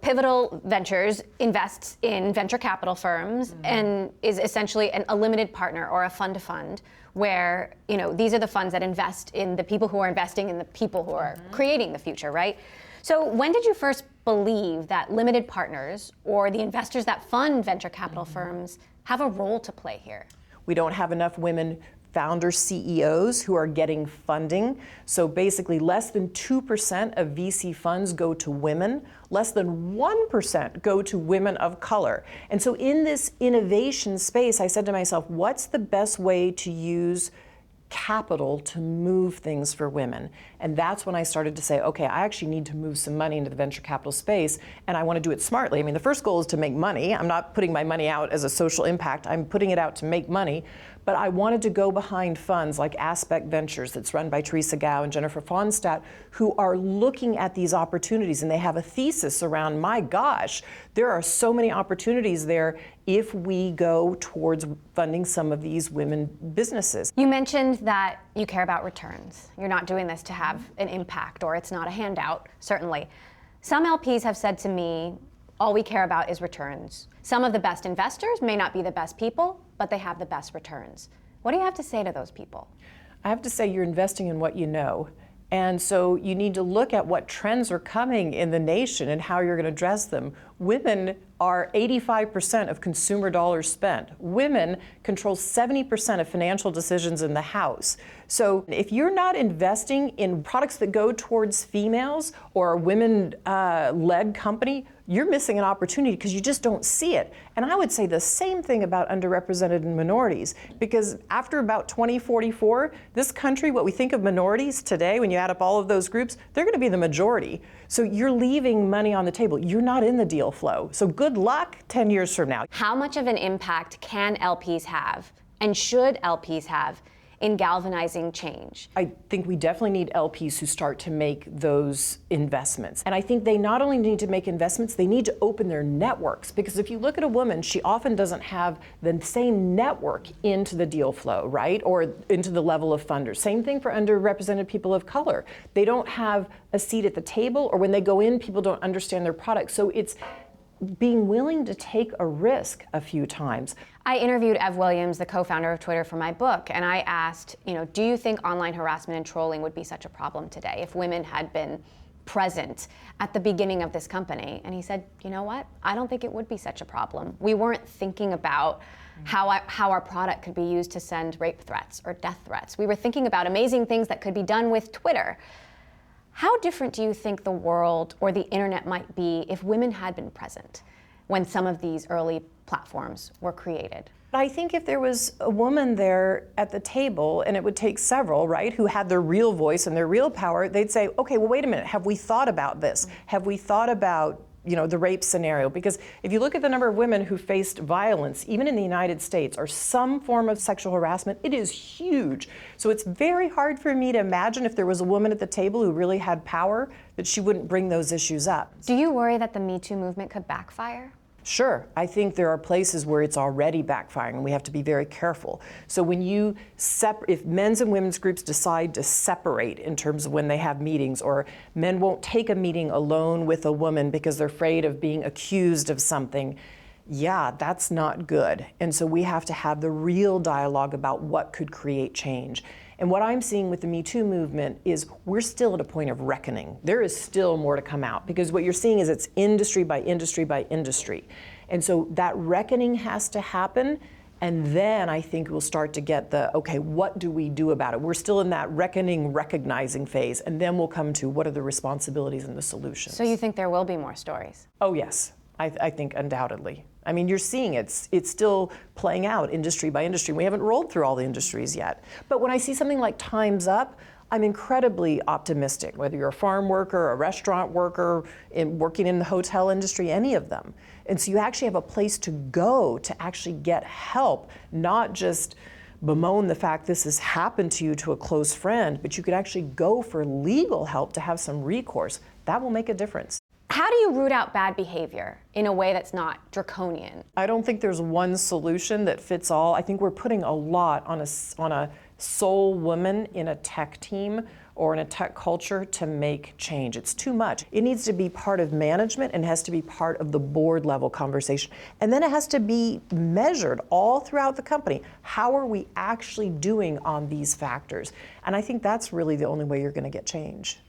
Pivotal Ventures invests in venture capital firms and is essentially a limited partner or a fund-to-fund where, these are the funds that invest in the people who are investing in the people who are creating the future, right? So when did you first believe that limited partners or the investors that fund venture capital firms have a role to play here? We don't have enough women founder CEOs who are getting funding. So basically less than 2% of VC funds go to women, less than 1% go to women of color. And so in this innovation space, I said to myself, what's the best way to use capital to move things for women? And that's when I started to say, okay, I actually need to move some money into the venture capital space, and I want to do it smartly. I mean, the first goal is to make money. I'm not putting my money out as a social impact. I'm putting it out to make money. But I wanted to go behind funds like Aspect Ventures that's run by Teresa Gao and Jennifer Fonstadt, who are looking at these opportunities, and they have a thesis around, my gosh, there are so many opportunities there if we go towards funding some of these women businesses. You mentioned that you care about returns. You're not doing this to have an impact, or it's not a handout, certainly. Some LPs have said to me, all we care about is returns. Some of the best investors may not be the best people, but they have the best returns. What do you have to say to those people? I have to say you're investing in what you know. And so you need to look at what trends are coming in the nation and how you're going to address them. Women are 85% of consumer dollars spent. Women control 70% of financial decisions in the house. So if you're not investing in products that go towards females or a women-led company, you're missing an opportunity because you just don't see it. And I would say the same thing about underrepresented and minorities, because after about 2044, this country, what we think of minorities today, when you add up all of those groups, they're going to be the majority. So you're leaving money on the table. You're not in the deal flow. So good luck 10 years from now. How much of an impact can LPs have, and should LPs have, in galvanizing change? I think we definitely need LPs who start to make those investments. And I think they not only need to make investments, they need to open their networks. Because if you look at a woman, she often doesn't have the same network into the deal flow, right? Or into the level of funders. Same thing for underrepresented people of color. They don't have a seat at the table, or when they go in, people don't understand their product. So it's being willing to take a risk a few times. I interviewed Ev Williams, the co-founder of Twitter, for my book, and I asked, do you think online harassment and trolling would be such a problem today if women had been present at the beginning of this company? And he said, you know what? I don't think it would be such a problem. We weren't thinking about how our product could be used to send rape threats or death threats. We were thinking about amazing things that could be done with Twitter. How different do you think the world or the internet might be if women had been present when some of these early platforms were created? I think if there was a woman there at the table, and it would take several, right, who had their real voice and their real power, they'd say, okay, well, wait a minute, have we thought about this? Have we thought about the rape scenario? Because if you look at the number of women who faced violence, even in the United States, or some form of sexual harassment, it is huge. So it's very hard for me to imagine if there was a woman at the table who really had power, that she wouldn't bring those issues up. Do you worry that the MeToo movement could backfire? Sure. I think there are places where it's already backfiring, and we have to be very careful. So when you if men's and women's groups decide to separate in terms of when they have meetings, or men won't take a meeting alone with a woman because they're afraid of being accused of something, yeah, that's not good. And so we have to have the real dialogue about what could create change. And what I'm seeing with the Me Too movement is we're still at a point of reckoning. There is still more to come out, because what you're seeing is it's industry by industry by industry. And so that reckoning has to happen, and then I think we'll start to get okay, what do we do about it? We're still in that reckoning, recognizing phase, and then we'll come to what are the responsibilities and the solutions. So you think there will be more stories? Oh, yes. I think undoubtedly. I mean, you're seeing it's still playing out industry by industry. We haven't rolled through all the industries yet. But when I see something like Time's Up, I'm incredibly optimistic, whether you're a farm worker, a restaurant worker, working in the hotel industry, any of them. And so you actually have a place to go to actually get help, not just bemoan the fact this has happened to you to a close friend, but you could actually go for legal help to have some recourse. That will make a difference. How do you root out bad behavior in a way that's not draconian? I don't think there's one solution that fits all. I think we're putting a lot on a sole woman in a tech team or in a tech culture to make change. It's too much. It needs to be part of management and has to be part of the board level conversation. And then it has to be measured all throughout the company. How are we actually doing on these factors? And I think that's really the only way you're going to get change.